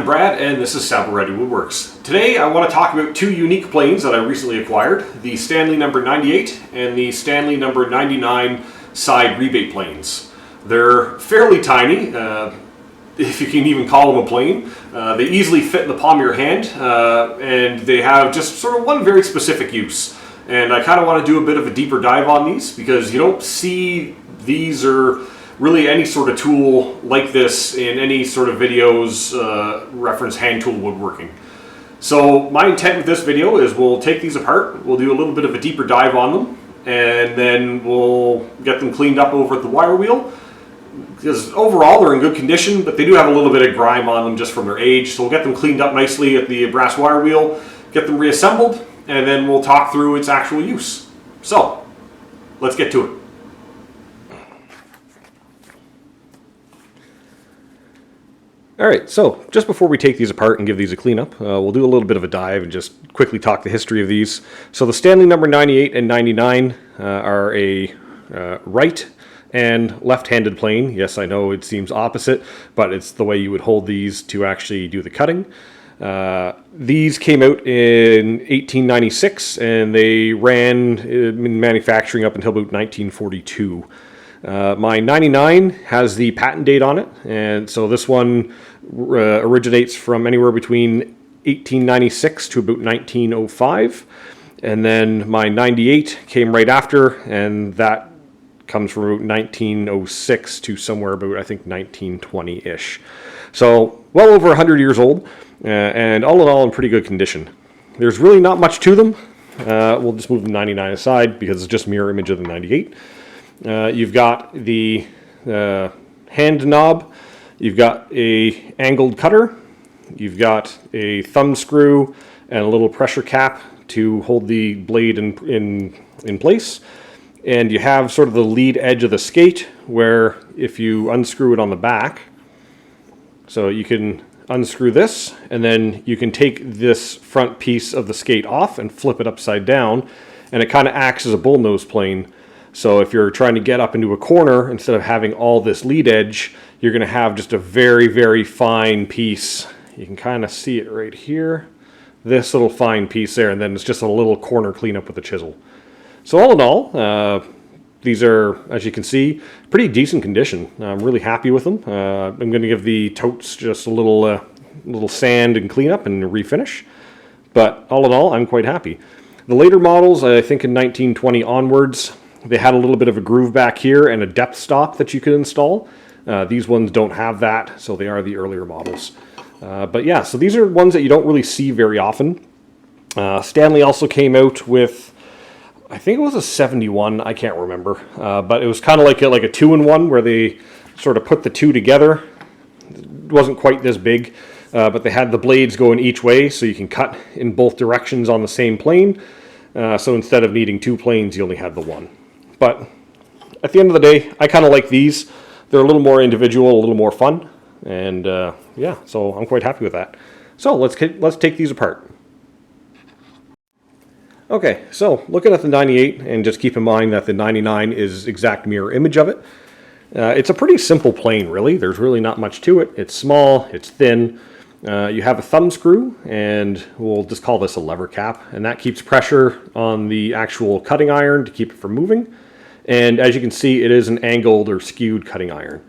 I'm Brad, and this is Sabot Woodworks. Today I want to talk about two unique planes that I recently acquired, the Stanley number 98 and the Stanley number 99 side rebate planes. They're fairly tiny, if you can even call them a plane. They easily fit in the palm of your hand, and they have just sort of one very specific use. And I kind of want to do a bit of a deeper dive on these because you don't see these or really any sort of tool like this in any sort of videos reference hand tool woodworking. So my intent with this video is we'll take these apart, we'll do a little bit of a deeper dive on them, and then we'll get them cleaned up over at the wire wheel. Because overall they're in good condition, but they do have a little bit of grime on them just from their age. So we'll get them cleaned up nicely at the brass wire wheel, get them reassembled, and then we'll talk through its actual use. So let's get to it. Alright, so just before we take these apart and give these a cleanup, we'll do a little bit of a dive and just quickly talk the history of these. So the Stanley number 98 and 99 are a right and left-handed plane. Yes, I know it seems opposite, but it's the way you would hold these to actually do the cutting. These came out in 1896 and they ran in manufacturing up until about 1942. My 99 has the patent date on it, and so this one originates from anywhere between 1896 to about 1905, and then my 98 came right after, and that comes from about 1906 to somewhere about, I think, 1920-ish. So well over 100 years old, and all in all in pretty good condition. There's really not much to them. We'll just move the 99 aside because it's just a mirror image of the 98. You've got the hand knob, you've got a angled cutter, you've got a thumb screw and a little pressure cap to hold the blade in place, and you have sort of the lead edge of the skate where if you unscrew it on the back, so you can unscrew this and then you can take this front piece of the skate off and flip it upside down, and it kind of acts as a bullnose plane. So if you're trying to get up into a corner, instead of having all this lead edge, you're going to have just a very, very fine piece. You can kind of see it right here. This little fine piece there, and then it's just a little corner cleanup with a chisel. So all in all, these are, as you can see, pretty decent condition. I'm really happy with them. I'm going to give the totes just a little sand and cleanup and refinish. But all in all, I'm quite happy. The later models, I think in 1920 onwards, they had a little bit of a groove back here and a depth stop that you could install. These ones don't have that, so they are the earlier models. But yeah, so these are ones that you don't really see very often. Stanley also came out with, I think it was a 71, I can't remember. But it was kind of like a two-in-one where they sort of put the two together. It wasn't quite this big, but they had the blades going each way so you can cut in both directions on the same plane. So instead of needing two planes, you only had the one. But at the end of the day, I kind of like these. They're a little more individual, a little more fun. And yeah, so I'm quite happy with that. So let's take these apart. Okay, so looking at the 98, and just keep in mind that the 99 is exact mirror image of it. It's a pretty simple plane, really. There's really not much to it. It's small, it's thin. You have a thumb screw, and we'll just call this a lever cap, and that keeps pressure on the actual cutting iron to keep it from moving. And as you can see, it is an angled or skewed cutting iron.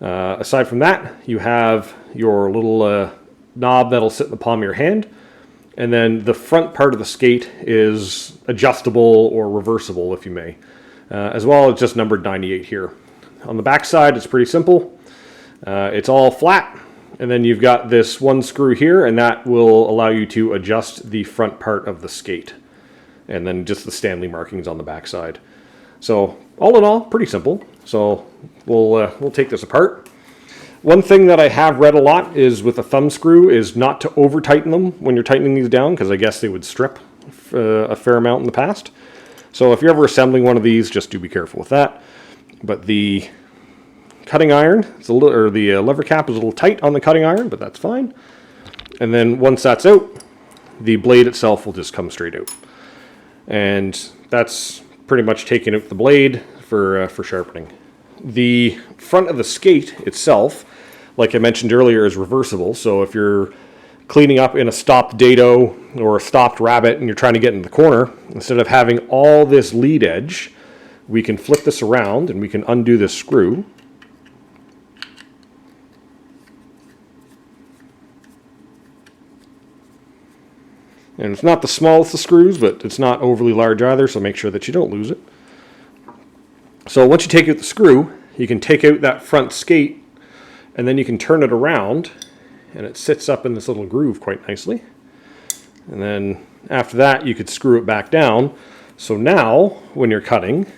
Aside from that, you have your little knob that'll sit in the palm of your hand, and then the front part of the skate is adjustable or reversible, if you may, as well as just numbered 98 here. On the back side, it's pretty simple. It's all flat. And then you've got this one screw here, and that will allow you to adjust the front part of the skate. And then just the Stanley markings on the back side. So all in all, pretty simple. So we'll take this apart. One thing that I have read a lot is with a thumb screw is not to over tighten them when you're tightening these down, because I guess they would strip a fair amount in the past. So if you're ever assembling one of these, just do be careful with that. But the cutting iron, or the lever cap is a little tight on the cutting iron, but that's fine. And then once that's out, the blade itself will just come straight out. And that's pretty much taking out the blade for sharpening. The front of the skate itself like I mentioned earlier, is reversible. So if you're cleaning up in a stopped dado or a stopped rabbet and you're trying to get in the corner, instead of having all this lead edge, we can flip this around and we can undo this screw. And it's not the smallest of screws, but it's not overly large either, so make sure that you don't lose it. So once you take out the screw, you can take out that front skate, and then you can turn it around, and it sits up in this little groove quite nicely. And then after that, you could screw it back down. So now, when you're cutting,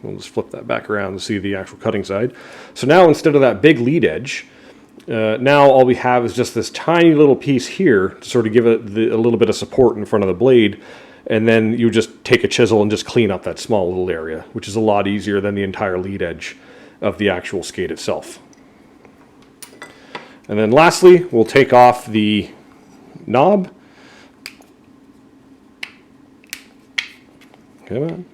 we'll just flip that back around to see the actual cutting side. So now, instead of that big lead edge, now all we have is just this tiny little piece here to sort of give it a little bit of support in front of the blade, and then you just take a chisel and just clean up that small little area, which is a lot easier than the entire lead edge of the actual skate itself. And then lastly, we'll take off the knob. Come on.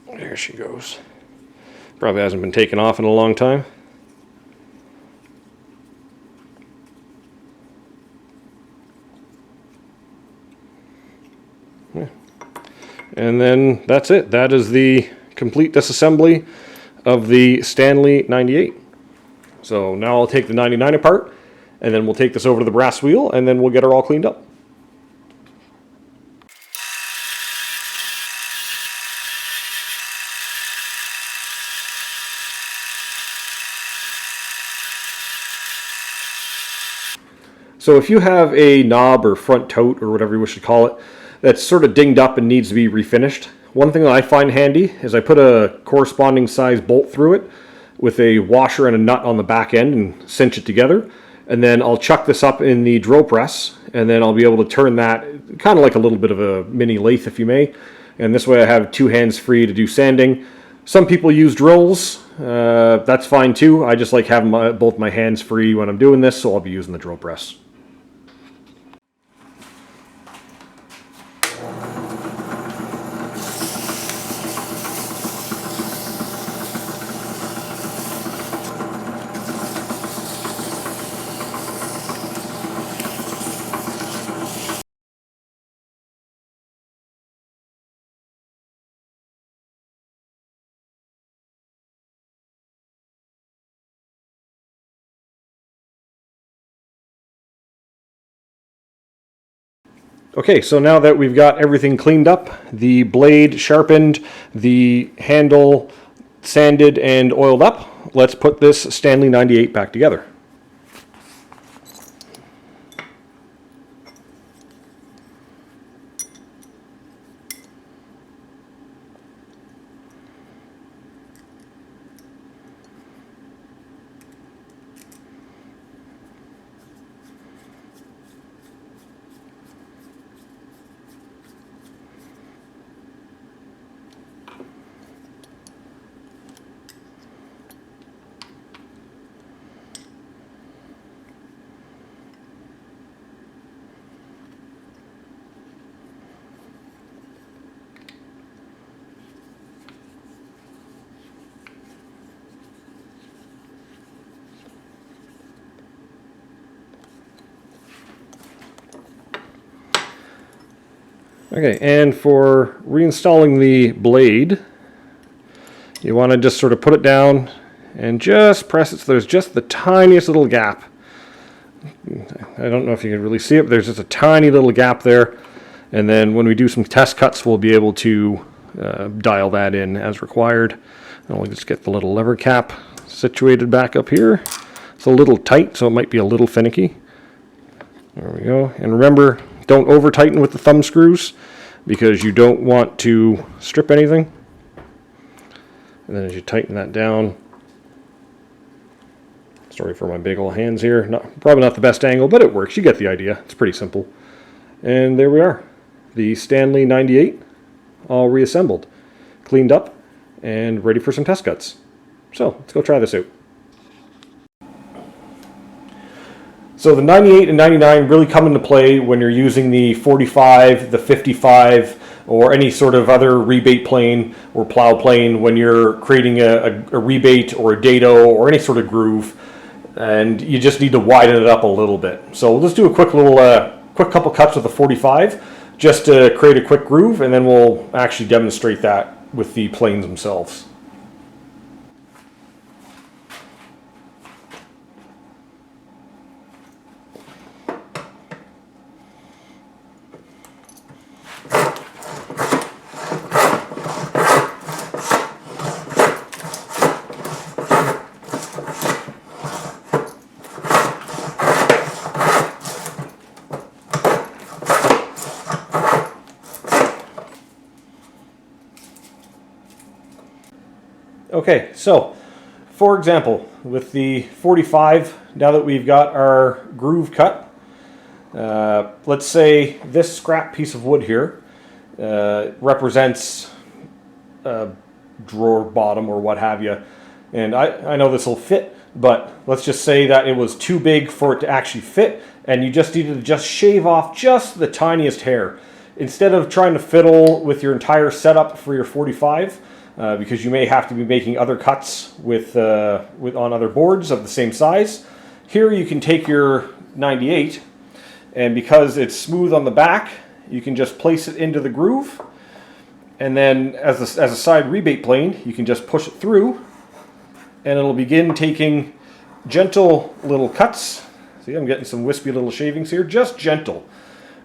There she goes. Probably hasn't been taken off in a long time. Yeah. And then that's it. That is the complete disassembly of the Stanley 98. So now I'll take the 99 apart, and then we'll take this over to the brass wheel, and then we'll get her all cleaned up. So if you have a knob or front tote or whatever you wish to call it that's sort of dinged up and needs to be refinished, one thing that I find handy is I put a corresponding size bolt through it with a washer and a nut on the back end and cinch it together. And then I'll chuck this up in the drill press, and then I'll be able to turn that kind of like a little bit of a mini lathe, if you may. And this way I have two hands free to do sanding. Some people use drills. That's fine too. I just like having both my hands free when I'm doing this, so I'll be using the drill press. Okay, so now that we've got everything cleaned up, the blade sharpened, the handle sanded and oiled up, let's put this Stanley 98 back together. Okay, and for reinstalling the blade, you want to just sort of put it down and just press it so there's just the tiniest little gap. I don't know if you can really see it, but there's just a tiny little gap there. And then when we do some test cuts, we'll be able to dial that in as required. And we'll just get the little lever cap situated back up here. It's a little tight, so it might be a little finicky. There we go. And remember, don't over tighten with the thumb screws because you don't want to strip anything. And then as you tighten that down, sorry for my big old hands here, probably not the best angle, but it works. You get the idea. It's pretty simple. And there we are. The Stanley 98 all reassembled, cleaned up, and ready for some test cuts. So let's go try this out. So the 98 and 99 really come into play when you're using the 45, the 55, or any sort of other rebate plane or plow plane when you're creating a rebate or a dado or any sort of groove, and you just need to widen it up a little bit. So let's do a quick couple cuts with the 45 just to create a quick groove, and then we'll actually demonstrate that with the planes themselves. Okay, so for example, with the 45, now that we've got our groove cut, let's say this scrap piece of wood here represents a drawer bottom or what have you. And I know this will fit, but let's just say that it was too big for it to actually fit, and you just needed to just shave off just the tiniest hair. Instead of trying to fiddle with your entire setup for your 45, because you may have to be making other cuts on other boards of the same size. Here you can take your 98, and because it's smooth on the back, you can just place it into the groove, and then as a side rebate plane, you can just push it through, and it'll begin taking gentle little cuts. See, I'm getting some wispy little shavings here, just gentle.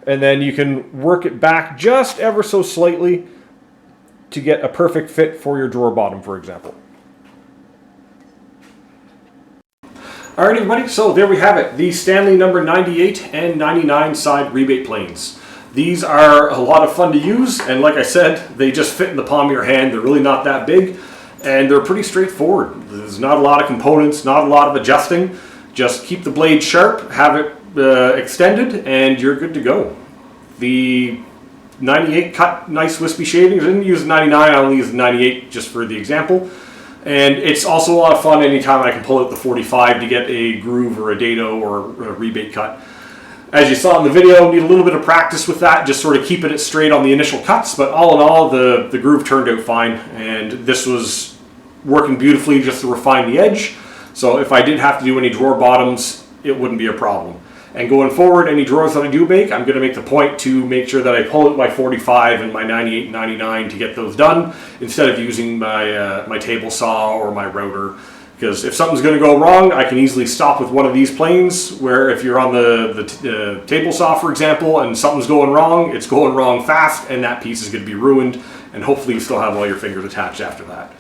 And then you can work it back just ever so slightly to get a perfect fit for your drawer bottom, for example. All right, everybody, so there we have it, the Stanley number 98 and 99 side rebate planes. These are a lot of fun to use, and like I said, they just fit in the palm of your hand. They're really not that big, and they're pretty straightforward. There's not a lot of components, not a lot of adjusting. Just keep the blade sharp, have it extended, and you're good to go. The 98 cut nice wispy shavings. I didn't use the 99, I only used the 98 just for the example. And it's also a lot of fun anytime I can pull out the 45 to get a groove or a dado or a rebate cut. As you saw in the video, need a little bit of practice with that, just sort of keeping it straight on the initial cuts, but all in all, the groove turned out fine, and this was working beautifully just to refine the edge. So if I did have to do any drawer bottoms, it wouldn't be a problem. And going forward, any drawers that I do make, I'm going to make the point to make sure that I pull out my 45 and my 98 and 99 to get those done, instead of using my, my table saw or my router. Because if something's going to go wrong, I can easily stop with one of these planes, where if you're on the table saw, for example, and something's going wrong, it's going wrong fast, and that piece is going to be ruined, and hopefully you still have all your fingers attached after that.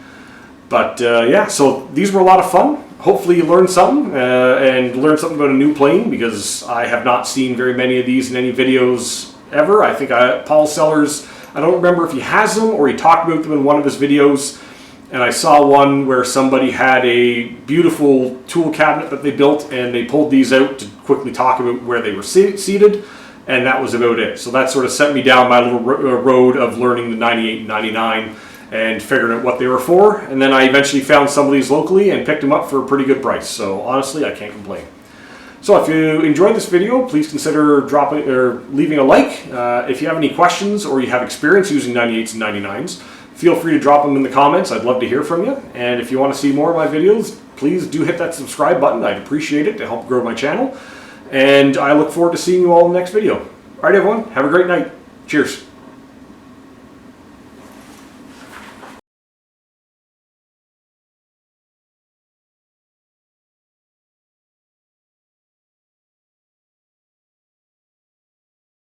But yeah, so these were a lot of fun. Hopefully you learned something, and learned something about a new plane, because I have not seen very many of these in any videos ever. I think Paul Sellers, I don't remember if he has them or he talked about them in one of his videos, and I saw one where somebody had a beautiful tool cabinet that they built, and they pulled these out to quickly talk about where they were seated, and that was about it. So that sort of sent me down my little road of learning the 98 and 99 and figuring out what they were for, and then I eventually found some of these locally and picked them up for a pretty good price. So honestly, I can't complain. So if you enjoyed this video, please consider dropping or leaving a like. If you have any questions or you have experience using 98s and 99s, feel free to drop them in the comments. I'd love to hear from you. And if you want to see more of my videos, please do hit that subscribe button. I'd appreciate it to help grow my channel. And I look forward to seeing you all in the next video. All right, everyone, have a great night. Cheers.